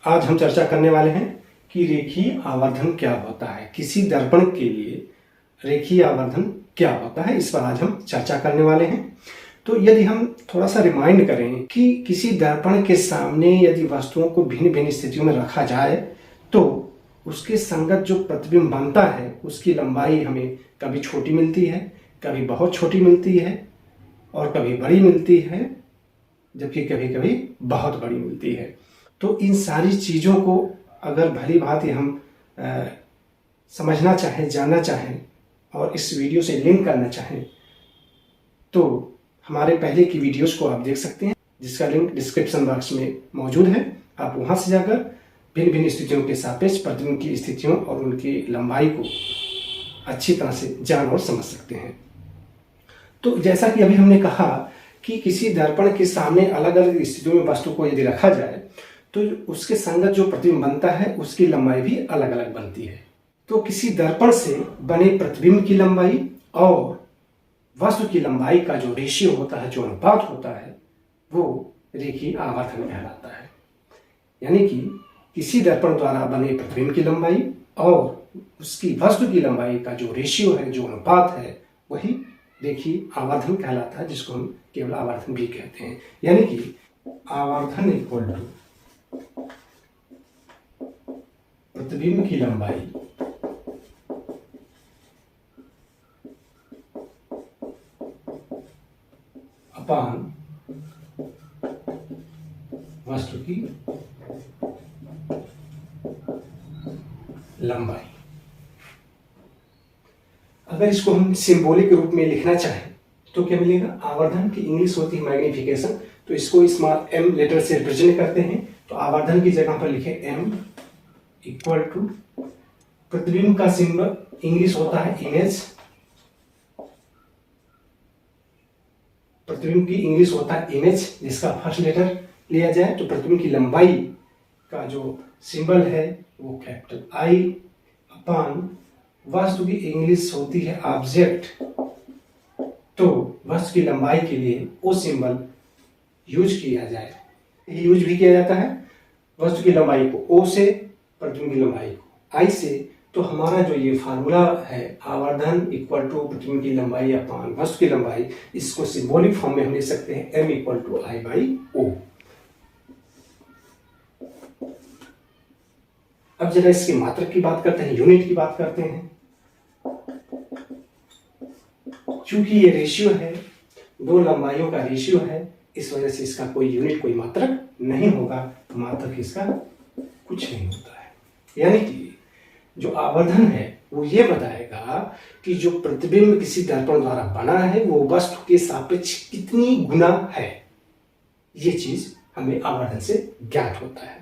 आज हम चर्चा करने वाले हैं कि रेखीय आवर्धन क्या होता है। किसी दर्पण के लिए रेखीय आवर्धन क्या होता है, इस पर आज हम चर्चा करने वाले हैं। तो यदि हम थोड़ा सा रिमाइंड करें कि किसी दर्पण के सामने यदि वस्तुओं को भिन्न भिन्न स्थितियों में रखा जाए तो उसके संगत जो प्रतिबिंब बनता है उसकी लंबाई हमें कभी छोटी मिलती है, कभी बहुत छोटी मिलती है और कभी बड़ी मिलती है, जबकि कभी कभी बहुत बड़ी मिलती है। तो इन सारी चीज़ों को अगर भली भांति हम समझना चाहें, जानना चाहें और इस वीडियो से लिंक करना चाहें तो हमारे पहले की वीडियोस को आप देख सकते हैं, जिसका लिंक डिस्क्रिप्शन बॉक्स में मौजूद है। आप वहां से जाकर भिन्न भिन्न स्थितियों के सापेक्ष प्रतिबिंब की स्थितियों और उनकी लंबाई को अच्छी तरह से जान और समझ सकते हैं। तो जैसा कि अभी हमने कहा कि किसी दर्पण के सामने अलग अलग स्थितियों में वस्तु को यदि रखा जाए तो उसके संगत जो प्रतिबिंब बनता है उसकी लंबाई भी अलग अलग बनती है। तो किसी दर्पण से बने प्रतिबिंब की लंबाई और वस्तु की लंबाई का जो रेशियो होता है, जो अनुपात होता है, वो रेखीय आवर्धन कहलाता है। यानी कि किसी दर्पण द्वारा बने प्रतिबिंब की लंबाई और उसकी वस्तु की लंबाई का जो रेशियो है, जो अनुपात है, वही रेखीय आवर्धन कहलाता है, जिसको हम केवल आवर्धन भी कहते हैं। यानी कि आवर्धन इक्वल टू प्रतिबिंब की लंबाई अपान वस्तु की लंबाई। अगर इसको हम सिंबॉलिक रूप में लिखना चाहें तो क्या मिलेगा? आवर्धन की इंग्लिश होती है मैग्निफिकेशन, तो इसको स्मॉल m लेटर से रिप्रेजेंट करते हैं। तो आवर्धन की जगह पर लिखे m इक्वल टू प्रतिबिंब का सिंबल इंग्लिश होता है इमेज, प्रतिबिंब की इंग्लिश होता है इमेज, जिसका फर्स्ट लेटर लिया जाए तो प्रतिबिंब की लंबाई का जो सिंबल है वो कैपिटल I अपान वस्तु की इंग्लिश होती है ऑब्जेक्ट, तो वस्तु की लंबाई के लिए वो सिंबल यूज किया जाए। यूज भी किया जाता है वस्तु की लंबाई को O से, प्रतिबिंब की लंबाई को I से। तो हमारा जो ये फार्मूला है आवर्धन इक्वल टू प्रतिबिंब की लंबाई अपान वस्तु की लंबाई, इसको सिंबॉलिक फॉर्म में हम लिख सकते हैं m equal to I by O। अब जरा इसकी मात्रक की बात करते हैं, यूनिट की बात करते हैं। चूंकि ये रेशियो है, दो लंबाइयों का रेशियो है, इस वजह से इसका कोई यूनिट, कोई मात्रक नहीं होगा। मात्रक इसका कुछ नहीं होता है। यानी कि जो आवर्धन है वो ये बताएगा कि जो प्रतिबिंब किसी दर्पण द्वारा बना है वो वस्तु के सापेक्ष कितनी गुना है। ये चीज हमें आवर्धन से ज्ञात होता है।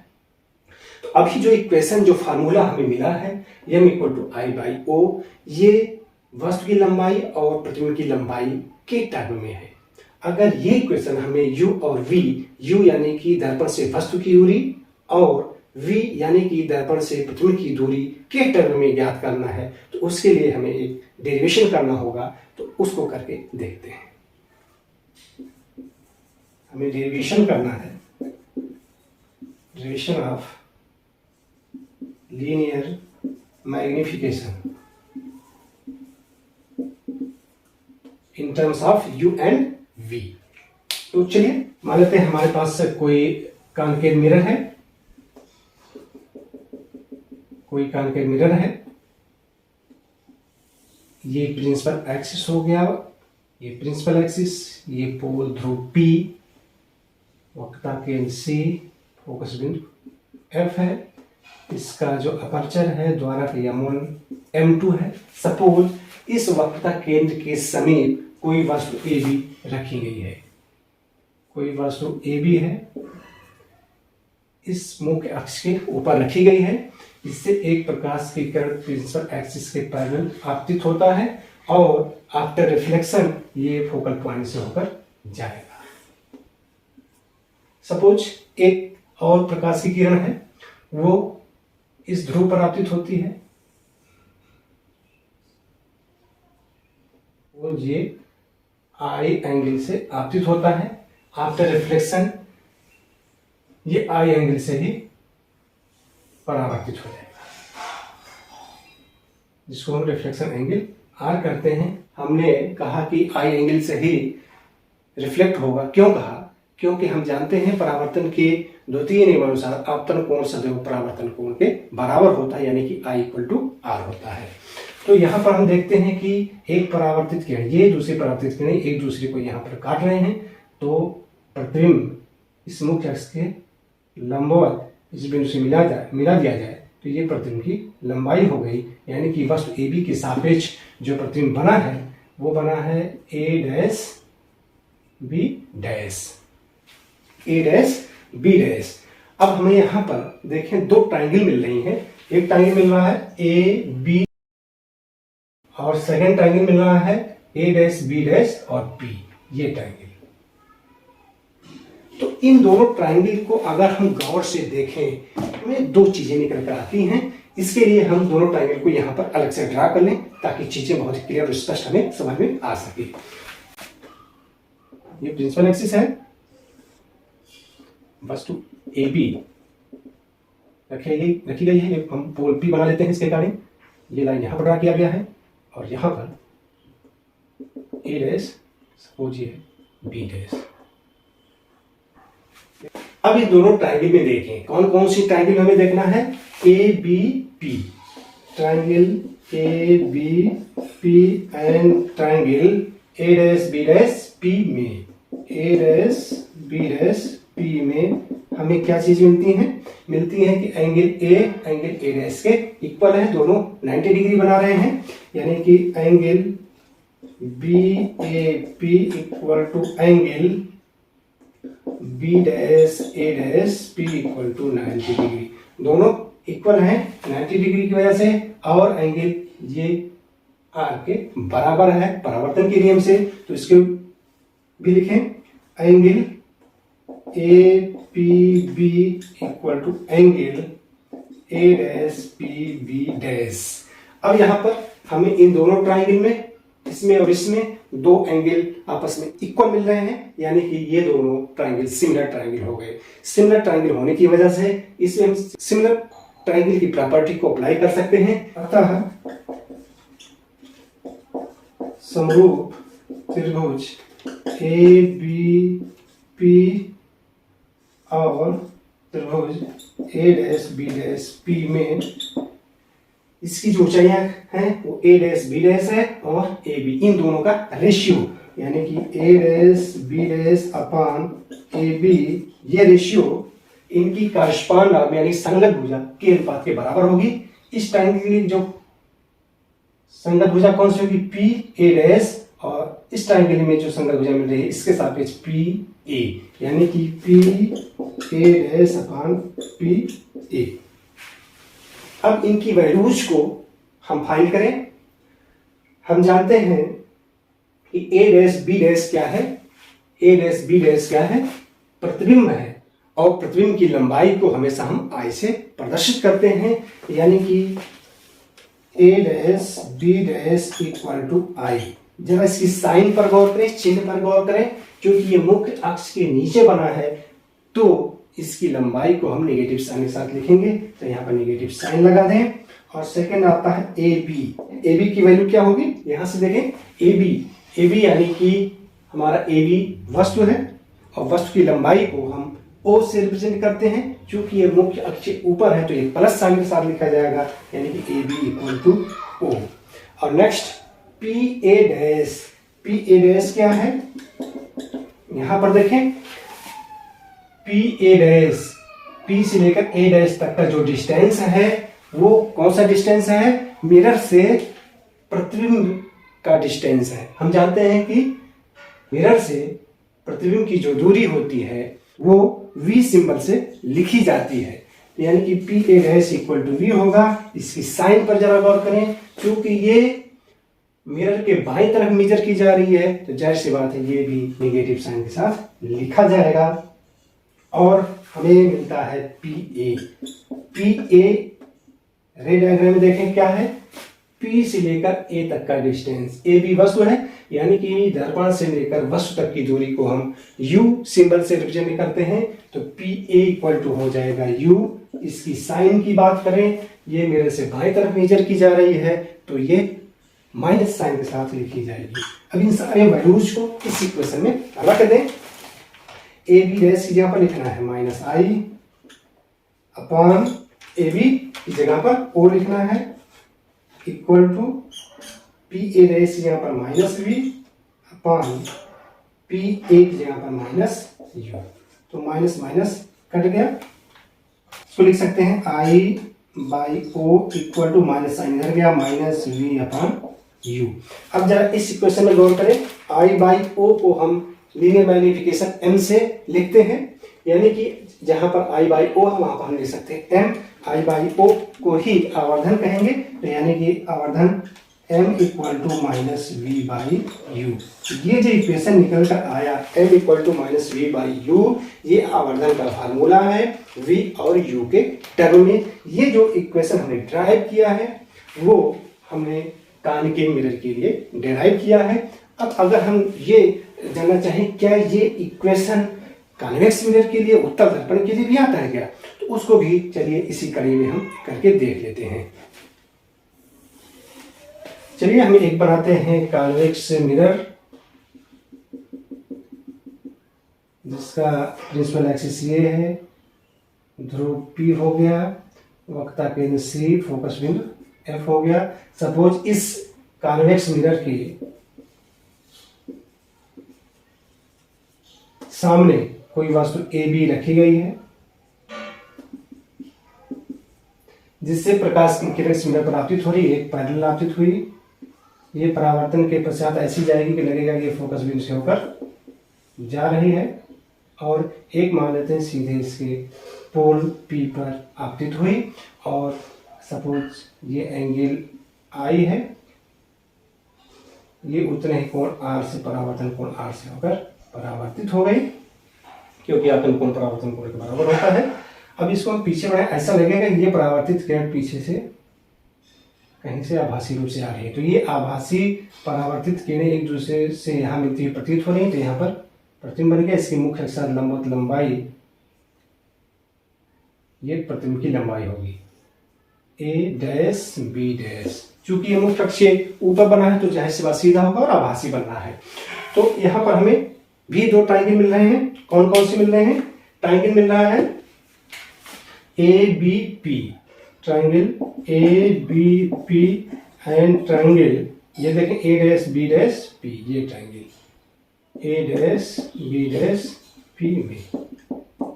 तो अभी जो इक्वेशन, जो फार्मूला हमें मिला है m equal to I by O, ये वस्तु की लंबाई और प्रतिबिंब की लंबाई के टर्म में है। अगर ये इक्वेशन हमें u और v, u यानी कि दर्पण से वस्तु की दूरी और v यानी कि दर्पण से प्रतिबिंब की दूरी के टर्म में ज्ञात करना है, तो उसके लिए हमें एक डेरिवेशन करना होगा। तो उसको करके देखते हैं। हमें डेरिवेशन करना है, derivation of linear magnification in terms of u and v। तो चलिए मान लेते हैं हमारे पास कोई कॉन्केव मिरर है, कोई कॉन्केव मिरर है। ये प्रिंसिपल एक्सिस हो गया, ये प्रिंसिपल एक्सिस, ये पोल ध्रुव P, वक्रता केंद्र C, फोकस बिंदु F है। इसका जो अपर्चर है द्वारक M1 M2 है। सपोज इस वक्रता केंद्र के समीप कोई वस्तु AB रखी गई है, कोई वस्तु AB है, इस मुख्य अक्ष के ऊपर रखी गई है। इससे एक प्रकाश की किरण प्रिंसिपल एक्सिस के पैरेलल आपतित होता है और आफ्टर रिफ्लेक्शन ये फोकल पॉइंट से होकर जाएगा। सपोज एक और प्रकाश की किरण है, वो इस ध्रुव पर आपतित होती है, सपोज ये आई एंगल से आपतित होता है, आफ्टर रिफ्लेक्शन ये आई एंगल से ही परावर्तित हो जाएगा, जिसको हम रिफ्लेक्शन एंगल आर करते हैं। हमने कहा कि आई एंगल से ही रिफ्लेक्ट होगा, क्यों कहा? क्योंकि हम जानते हैं परावर्तन के द्वितीय नियमानुसार आपतन कोण सदैव परावर्तन कोण के बराबर होता है, यानी कि I इक्वल टू आर होता है। तो यहाँ पर हम देखते हैं कि एक परावर्तित किरण, ये दूसरी परावर्तित किरण एक दूसरे को यहाँ पर काट रहे हैं, तो प्रतिबिंब इस मुख्य अक्ष के लंबवत इस बिंदु से मिला दिया जाए तो ये प्रतिबिंब की लंबाई हो गई, यानी कि वस्तु AB के सापेक्ष जो प्रतिबिंब बना है वो बना है A dash B dash, A dash B dash. अब हमें यहाँ पर देखें दो ट्रायंगल मिल रही हैं, एक ट्रायंगल मिल रहा है AB और सेकेंड ट्रायंगल मिल रहा है A डैश B डैश और B, ये ट्रायंगल। तो इन दोनों ट्रायंगल को अगर हम गौर से देखें हमें दो चीजें निकल कर आती हैं। इसके लिए हम दोनों ट्रायंगल को यहाँ पर अलग से ड्रा कर लें ताकि चीजें बहुत ही क्लियर और स्पष्ट हमें समझ में आ सके। ये प्रिंसिपल एक्सिस है, वस्तु AB रखी गई है, हम पोल P बना लेते हैं इसके अकॉर्डिंग। ये लाइन यहाँ पर ड्रा किया गया है और यहाँ पर A डैश सपोज ये B डैश। अब ये दोनों ट्रायंगल में देखें कौन कौन सी ट्रायंगल हमें देखना है। ABP triangle ABP and triangle A dash B dash P में, A dash B dash P में हमें क्या चीज मिलती हैं? मिलती है कि एंगल A डैश के इक्वल है, दोनों 90 डिग्री बना रहे हैं, यानी कि angle BAP equal to angle B dash A dash P equal to 90 degree, दोनों इक्वल हैं 90 डिग्री की वजह से, और एंगल ये R के बराबर है परावर्तन के नियम से। तो इसके भी लिखें angle APB equal to angle A dash PB dash. अब यहाँ पर हमें इन दोनों ट्रायंगल में इसमें और इसमें दो एंगल आपस में इक्वल मिल रहे हैं, यानी कि ये दोनों ट्रायंगल सिमिलर ट्रायंगल हो गए। सिमिलर ट्रायंगल होने की वजह से इसमें हम सिमिलर ट्रायंगल की प्रॉपर्टी को अप्लाई कर सकते हैं। अतः समरूप त्रिभुज ABP और त्रिभुज A dash B dash P में इसकी जो ऊंचाइयां हैं वो A डैश B डैश है और AB, इन दोनों का रेशियो यानी कि A dash B dash upon AB, ये रेशियो इनकी करस्पॉन्ड यानी संगत भुजा के अनुपात के बराबर होगी। इस ट्रायंगल की जो संगत भुजा कौन सी होगी? PA डैश, और इस ट्रायंगल में जो संगत भुजा मिल रही है इसके सापेक्ष PA, यानी कि PA डैश अपान PA। अब इनकी वैल्यूज को हम फाइंड करें। हम जानते हैं कि A डैश B डैश क्या है, A डैश B डैश क्या है? प्रतिबिंब है, और प्रतिबिंब की लंबाई को हमेशा हम I से प्रदर्शित करते हैं, यानी कि A dash B dash equal to I। जरा इसकी साइन पर गौर करें, चिन्ह पर गौर करें, क्योंकि ये मुख्य अक्ष के नीचे बना है तो इसकी लंबाई को हम नेगेटिव साइन के साथ लिखेंगे, तो यहाँ पर नेगेटिव साइन लगा दें। और सेकंड आता है AB की वैल्यू क्या होगी? यहां से देखें AB यानी कि हमारा AB वस्तु है और वस्तु की लंबाई को हम O से रिप्रेजेंट करते हैं, क्योंकि ये मुख्य अक्ष के ऊपर है तो ये प्लस साइन के साथ लिखा जाएगा, यानी कि AB इक्वल टू O। और नेक्स्ट PA डैश क्या है? यहां पर देखें PA डैश, P से लेकर A डैश तक का जो डिस्टेंस है वो कौन सा डिस्टेंस है? मिरर से प्रतिबिंब का डिस्टेंस है। हम जानते हैं कि मिरर से प्रतिबिंब की जो दूरी होती है वो V सिंबल से लिखी जाती है, यानी कि PA dash equal to V होगा। इसकी साइन पर जरा गौर करें, क्योंकि ये मिरर के बाईं तरफ मेजर की जा रही है तो जाहिर सी बात है ये भी नेगेटिव साइन के साथ लिखा जाएगा। और हमें मिलता है PA रे डायग्राम में देखें क्या है? P से लेकर A तक का डिस्टेंस, ए बी वस्तु है, यानी कि दर्पण से लेकर वस्तु तक की दूरी को हम U सिंबल से रिप्रेजेंट करते हैं। तो PA इक्वल टू हो जाएगा U। इसकी साइन की बात करें, ये मेरे से बाएं तरफ मेजर की जा रही है, तो ये माइनस साइन के साथ लिखी जाएगी। अब इन सारे वैल्यूज को इस इक्वेशन में रख दें। ए बी डैश की जगह पर लिखना है minus I upon A B की जगह पर ओ लिखना है, equal to P A dash की जगह पर minus B upon P A की जगह पर माइनस यू। तो माइनस माइनस कट गया, इसको लिख सकते हैं I by O equal to minus sign इधर गया माइनस वी अपॉन यू। अब जरा इस इक्वेशन में गौर करें, आई बाई ओ को हम लीनियर मैग्निफिकेशन m से लिखते हैं, यानी कि जहां पर आई बाई ओ है वहां पर हम लिख सकते हैं m। आई बाई ओ को ही आवर्धन कहेंगे, तो यानी कि आवर्धन m equal to minus v by u. ये जो इक्वेशन निकल कर आया m equal to minus v by u, ये आवर्धन का फार्मूला है v और u के टर्म में। ये जो इक्वेशन हमने ड्राइव किया है वो हमने कॉनिकेव मिरर के लिए डिराइव किया है। अब अगर हम ये जानना चाहें क्या ये इक्वेशन कॉन्वेक्स मिरर के लिए, उत्तल दर्पण के लिए भी आता है क्या, तो उसको भी चलिए इसी कड़ी में हम करके देख लेते हैं। चलिए हम एक बनाते हैं कॉन्वेक्स मिरर, जिसका प्रिंसिपल एक्सिस ये है, ध्रुव P हो गया, वक्रता केंद्र C, फोकस बिंदु F हो गया। सपोज इस कॉन्वेक्स मिरर के सामने कोई वस्तु ए बी रखी गई है, जिससे प्रकाश की किरण मिरर पर आपतित हो रही है, एक पैरेलल आपतित हुई, ये परावर्तन के पश्चात ऐसी जाएगी कि लगेगा कि ये फोकस बिंदु से होकर जा रही है, और एक मान लेते हैं सीधे इसके पोल P पर आपतित हुई, और सपोज ये एंगल I है, ये उतने ही कोण R से परावर्तन कोण R से होकर परावर्तित हो गई, क्योंकि आपतन कोण परावर्तन कोण के बराबर होता है। अब इसको हम पीछे बढ़ाएं, ऐसा लगेगा ये परावर्तित किरण पीछे से कहीं से आभासी रूप से आ रही है, तो ये आभासी परावर्तित किरणें एक दूसरे से यहाँ मिलती हुई प्रतीत हो रही है, तो यहाँ पर प्रतिबिंब बन गया। इसकी मुख्य अक्ष लंबवत लंबाई, ये प्रतिबिंब की लंबाई होगी a डैश b डैश। चूंकि ये मुख्य अक्ष ऊपर बना है तो जाहिर सी बात सीधा होगा और आभासी बनना है। तो यहाँ पर हमें भी दो ट्राइंगल मिल रहे हैं। कौन कौन से मिल रहे हैं? ट्राइंगल मिल रहा है ABP, triangle ABP and triangle, ये देखें A dash B dash P, ये triangle A dash B dash P में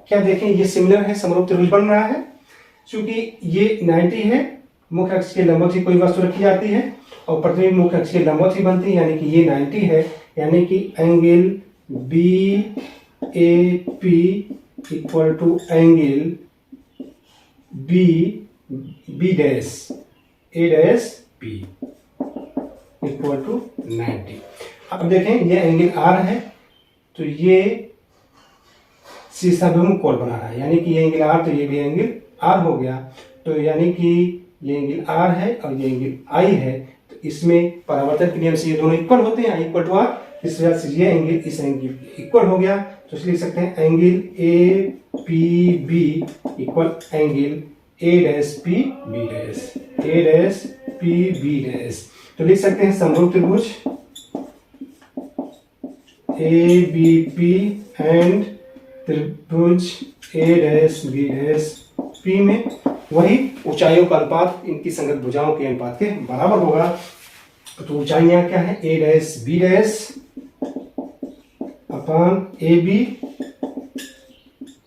क्या देखें ये सिमिलर है, समरूप त्रिभुज बन रहा है। चूंकि ये 90 है, मुख्य अक्ष के लंबवत ही कोई वस्तु रखी जाती है और प्रतिबिंब मुख्य अक्ष के लंबवत ही बनती है, यानी कि ये 90 है, यानी कि angle BAP equal to angle B dash A dash P equal to 90। अब देखें ये एंगल R है, तो ये शीर्षाभिमुख कोण बना रहा है, यानी कि ये एंगल R, तो ये भी एंगल R हो गया। तो यानी कि ये एंगल R है और ये एंगल I है, तो इसमें परावर्तन के नियम से ये दोनों इक्वल होते हैं, I इक्वल टू R। इस वजह से ये एंगल इस एंगल इक्वल हो गया, तो इसलिए लिख सकते हैं angle APB equal angle A dash P B dash, A dash P B dash. तो लिख सकते हैं समरूप त्रिभुज ABP एंड त्रिभुज A dash B dash P में वही ऊंचाइयों का अनुपात इनकी संगत भुजाओं के अनुपात के बराबर होगा। तो ऊंचाइयां क्या है? A dash B dash upon AB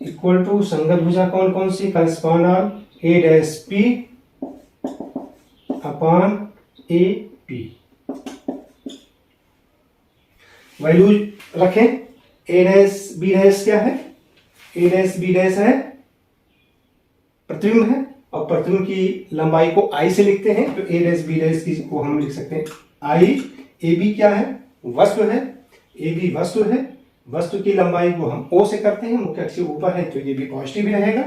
equal to संगत भुजा कौन कौन सी? Correspond on A dash P upon AP। Value रखें, A डैश B डैश क्या है? A डैश B डैश है प्रतिबिंब है, और प्रतिबिंब की लंबाई को I से लिखते हैं, तो A डैश B डैश की को हम लिख सकते हैं I। AB क्या है? वस्तु है, AB वस्तु है, वस्तु की लंबाई को हम O से करते हैं, मुख्य अक्ष ऊपर है तो ये भी पॉजिटिव रहेगा,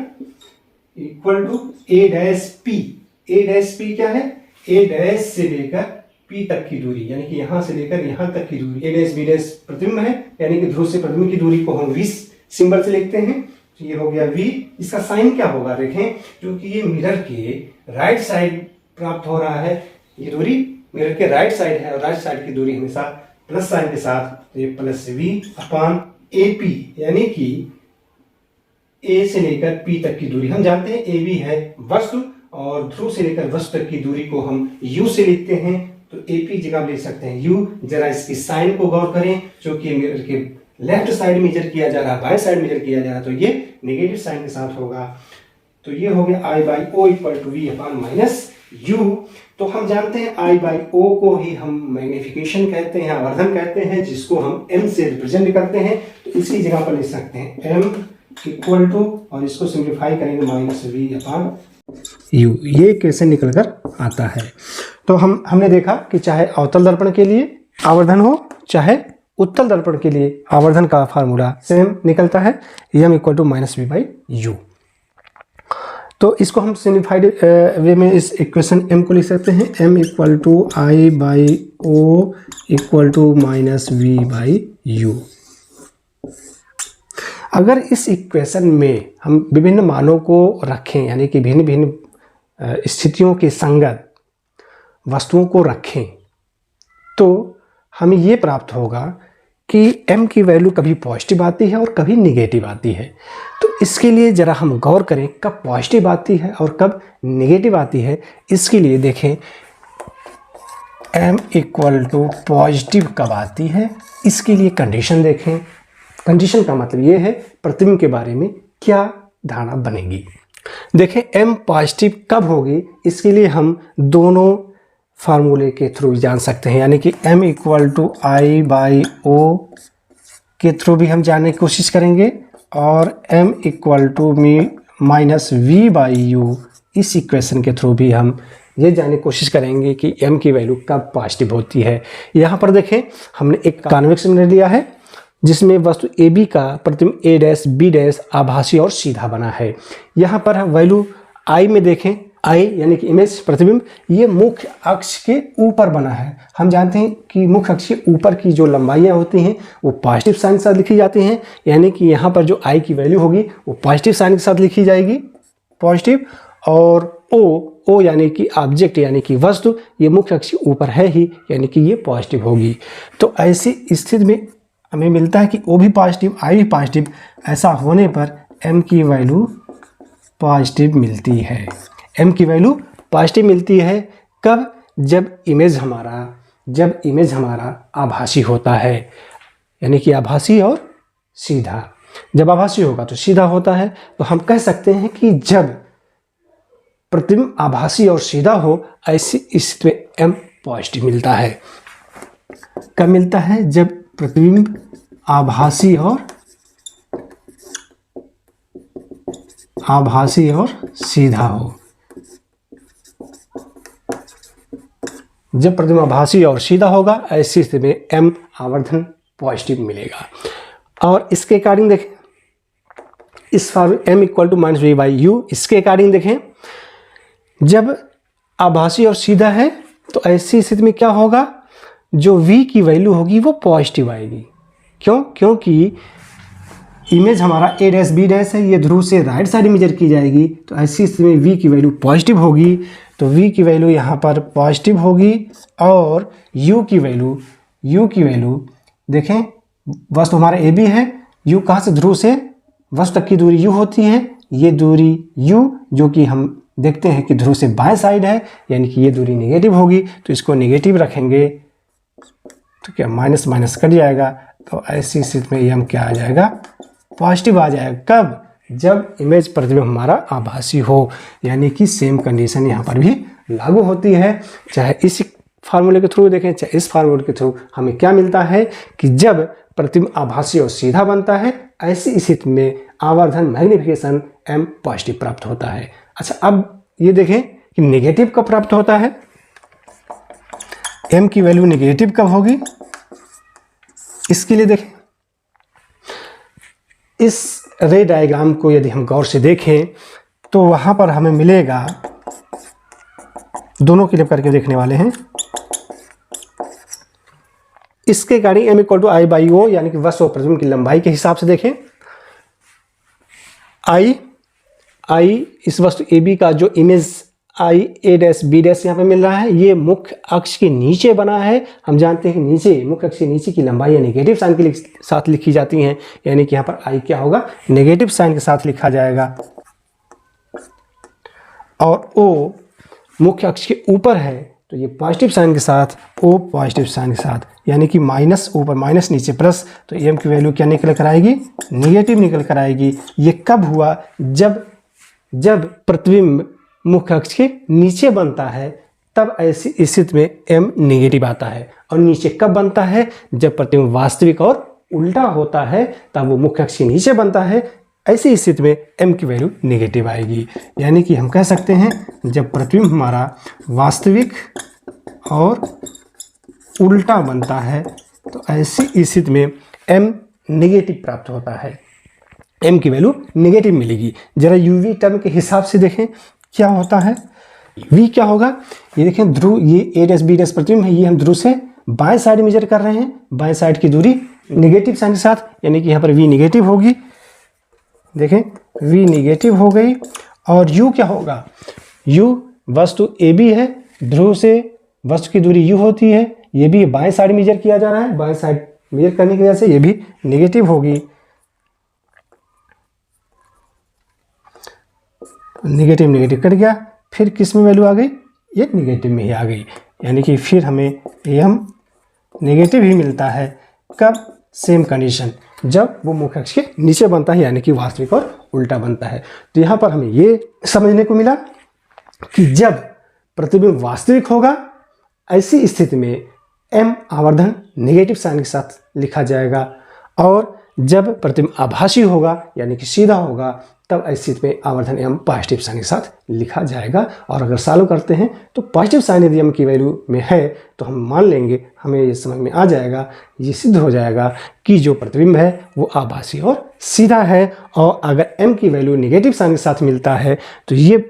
equal to A dash P। A dash P क्या है? ए डैश से लेकर पी तक की दूरी, यानी कि यहां से लेकर यहां तक की दूरी, ए डैश बी डैश प्रतिबिंब है, यानी कि ध्रुव से प्रतिबिंब की दूरी को हम वी सिंबल से लिखते हैं। तो ये हो गया वी। इसका साइन क्या होगा देखें, क्योंकि ये मिरर के राइट साइड प्राप्त हो रहा है, ये दूरी मिरर के राइट साइड है और राइट साइड की दूरी हमेशा प्लस साइन के साथ, तो ये plus V upon A P, यानी कि ए से लेकर पी तक की दूरी हम जानते हैं ए बी है वस्तु, और ध्रुव से लेकर वस्तु तक की दूरी को हम यू से लिखते हैं। तो ए पी जगह ले सकते हैं यू। जरा इसकी साइन को गौर करें, क्योंकि मिरर के लेफ्ट साइड मेजर किया जा रहा है, बाएं साइड मेजर किया जा रहा है, तो ये नेगेटिव साइन के साथ होगा। तो ये हो गया I by O equal to V upon minus U. तो हम जानते हैं आई बाई ओ को ही हम मैग्निफिकेशन कहते हैं, आवर्धन कहते हैं, जिसको हम एम से रिप्रेजेंट करते हैं। तो इसी जगह पर लिख सकते हैं एम इक्वल टू, और इसको सिंप्लीफाई करेंगे माइनस वी अपान यू। ये कैसे निकल कर आता है। तो हमने देखा कि चाहे अवतल दर्पण के लिए आवर्धन हो, चाहे उत्तल दर्पण के लिए आवर्धन का फार्मूला सेम निकलता है, m equal to minus v by u. तो इसको हम सिम्प्लीफाइड वे में इस इक्वेशन m को लिख सकते हैं m equal to i by O equal to minus v by u. अगर इस इक्वेशन में हम विभिन्न मानों को रखें, यानी कि भिन्न भिन्न स्थितियों के संगत वस्तुओं को रखें, तो हमें ये प्राप्त होगा कि m की वैल्यू कभी पॉजिटिव आती है और कभी निगेटिव आती है। तो इसके लिए ज़रा हम गौर करें कब पॉजिटिव आती है और कब निगेटिव आती है। इसके लिए देखें m इक्वल टू पॉजिटिव कब आती है, इसके लिए कंडीशन देखें। कंडीशन का मतलब ये है प्रतिबिंब के बारे में क्या धारणा बनेगी। देखें m पॉजिटिव कब होगी, इसके लिए हम दोनों फार्मूले के थ्रू जान सकते हैं, यानी कि m equal to i by o के थ्रू भी हम जानने की कोशिश करेंगे, और m equal to minus v by u, इस इक्वेशन के थ्रू भी हम ये जानने की कोशिश करेंगे कि m की वैल्यू कब पॉजिटिव होती है। यहाँ पर देखें हमने एक कॉन्वेक्स मिरर लिया है, जिसमें वस्तु ए बी का प्रतिबिंब ए डैश बी डैश आभासी और सीधा बना है। यहाँ पर हम वैल्यू आई में देखें, आई यानी कि इमेज प्रतिबिंब, ये मुख्य अक्ष के ऊपर बना है। हम जानते हैं कि मुख्य अक्ष के ऊपर की जो लंबाइयाँ होती हैं वो पॉजिटिव साइन के साथ लिखी जाती हैं, यानी कि यहाँ पर जो आई की वैल्यू होगी वो पॉजिटिव साइन के साथ लिखी जाएगी, पॉजिटिव। और ओ यानी कि ऑब्जेक्ट यानी कि वस्तु, ये मुख्य अक्ष के ऊपर है ही, यानी कि ये पॉजिटिव होगी। तो ऐसी स्थिति में हमें मिलता है कि ओ भी पॉजिटिव, आई भी पॉजिटिव। ऐसा होने पर m की वैल्यू पॉजिटिव मिलती है। m की वैल्यू पॉजिटिव मिलती है कब, जब इमेज हमारा आभासी होता है, यानी कि आभासी और सीधा। जब आभासी होगा तो सीधा होता है। तो हम कह सकते हैं कि जब प्रतिबिंब आभासी और सीधा हो, ऐसी स्थिति में m पॉजिटिव मिलता है। कब मिलता है, जब प्रतिबिंब आभासी और सीधा हो। जब प्रतिबिंब आभासी और सीधा होगा, ऐसी स्थिति में m आवर्धन पॉजिटिव मिलेगा। और इसके अकॉर्डिंग देखें, इस फॉर्मूले m equal to minus v by u, इसके अकॉर्डिंग देखें जब आभासी और सीधा है तो ऐसी स्थिति में क्या होगा, जो v की वैल्यू होगी वो पॉजिटिव आएगी। क्यों? क्योंकि इमेज हमारा ए डैश बी डैश है, ये ध्रुव से राइट साइड मेजर की जाएगी। तो ऐसी स्थिति में v की वैल्यू पॉजिटिव होगी। तो v की वैल्यू यहाँ पर पॉजिटिव होगी। और u की वैल्यू देखें, वस्तु हमारा ए बी है, u कहाँ से, ध्रुव से वस्तु तक की दूरी u होती है। ये दूरी u जो कि हम देखते हैं कि ध्रुव से बाएं साइड है, यानी कि ये दूरी नेगेटिव होगी। तो इसको नेगेटिव रखेंगे तो क्या माइनस माइनस कट जाएगा। तो ऐसी स्थिति में m क्या आ जाएगा, पॉजिटिव आ जाएगा। कब, जब इमेज प्रतिबिंब हमारा आभासी हो, यानी कि सेम कंडीशन यहाँ पर भी लागू होती है। चाहे इस फार्मूले के थ्रू देखें, चाहे इस फार्मूले के थ्रू, हमें क्या मिलता है कि जब प्रतिबिंब आभासी और सीधा बनता है, ऐसी स्थिति में आवर्धन मैग्निफिकेशन m पॉजिटिव प्राप्त होता है। अच्छा, अब ये देखें कि नेगेटिव कब प्राप्त होता है, m की वैल्यू नेगेटिव कब होगी। इसके लिए देखें, इस रे डायग्राम को यदि हम गौर से देखें तो वहाँ पर हमें मिलेगा दोनों के लिए करके देखने वाले हैं। इसके according m equal to i by o, यानी कि वस्तु और प्रतिबिंब की लंबाई के हिसाब से देखें। आई इस वस्तु ए बी का जो image I A dash B dash यहाँ पे मिल रहा है, ये मुख्य अक्ष के नीचे बना है। हम जानते हैं कि नीचे, मुख्य अक्ष के नीचे की लंबाई नेगेटिव साइन के साथ लिखी जाती हैं, यानी कि यहाँ पर आई क्या होगा, नेगेटिव साइन के साथ लिखा जाएगा। और ओ मुख्य अक्ष के ऊपर है, तो ये पॉजिटिव साइन के साथ, ओ पॉजिटिव साइन के साथ, यानी कि माइनस ऊपर माइनस नीचे प्लस, तो एम की वैल्यू क्या निकल कर आएगी, निगेटिव निकल कर आएगी। ये कब हुआ, जब प्रतिबिंब मुख्य अक्ष के नीचे बनता है, तब ऐसी स्थिति में m नेगेटिव आता है। और नीचे कब बनता है, जब प्रतिबिंब वास्तविक और उल्टा होता है, तब वो मुख्य अक्ष के नीचे बनता है। ऐसी स्थिति में m की वैल्यू नेगेटिव आएगी। यानी कि हम कह सकते हैं जब प्रतिबिंब हमारा वास्तविक और उल्टा बनता है, तो ऐसी स्थिति में m नेगेटिव प्राप्त होता है, m की वैल्यू नेगेटिव मिलेगी। जरा uv टर्म के हिसाब से देखें क्या होता है। v क्या होगा, ये देखें ध्रुव, ये a डैश b डैश प्रतिबिंब है, ये हम ध्रुव से बाएं साइड मेजर कर रहे हैं, बाएं साइड की दूरी नेगेटिव साइन के साथ, यानी कि यहाँ पर v नेगेटिव होगी। देखें v नेगेटिव हो गई। और u क्या होगा, u वस्तु ए बी है, ध्रुव से वस्तु की दूरी u होती है, ये भी बाएं साइड मेजर किया जा रहा है, बाएं साइड मेजर करने की वजह से ये भी नेगेटिव होगी। नेगेटिव नेगेटिव कट गया, फिर किस में वैल्यू आ गई, ये नेगेटिव में ही आ गई। यानी कि फिर हमें m नेगेटिव ही मिलता है। कब, सेम कंडीशन, जब वो मुख्य अक्ष के नीचे बनता है, यानी कि वास्तविक और उल्टा बनता है। तो यहाँ पर हमें ये समझने को मिला कि जब प्रतिबिंब वास्तविक होगा, ऐसी स्थिति में m आवर्धन नेगेटिव साइन के साथ लिखा जाएगा। और जब प्रतिबिंब आभासी होगा, यानी कि सीधा होगा, तब ऐसी स्थिति में आवर्धन m पॉजिटिव साइन के साथ लिखा जाएगा। और अगर सॉल्व करते हैं तो पॉजिटिव साइन यदि m की वैल्यू में है, तो हम मान लेंगे, हमें ये समझ में आ जाएगा, ये सिद्ध हो जाएगा कि जो प्रतिबिंब है वो आभासी और सीधा है। और अगर m की वैल्यू नेगेटिव साइन के साथ मिलता है, तो ये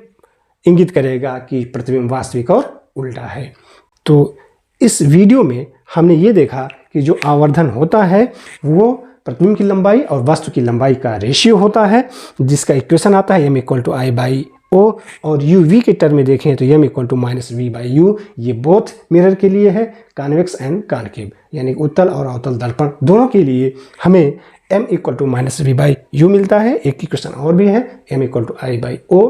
इंगित करेगा कि प्रतिबिंब वास्तविक और उल्टा है। तो इस वीडियो में हमने ये देखा कि जो आवर्धन होता है वो प्रतिबिंब की लंबाई और वस्तु की लंबाई का रेशियो होता है, जिसका इक्वेशन आता है m equal to i by o. और u v के टर्म में देखें तो m equal to minus v by u. ये बोथ मिरर के लिए है, कॉन्वेक्स एंड कॉनकेव, यानी उत्तल और अवतल दर्पण दोनों के लिए हमें m equal to minus v by u मिलता है। एक इक्वेशन और भी है, m equal to i by O.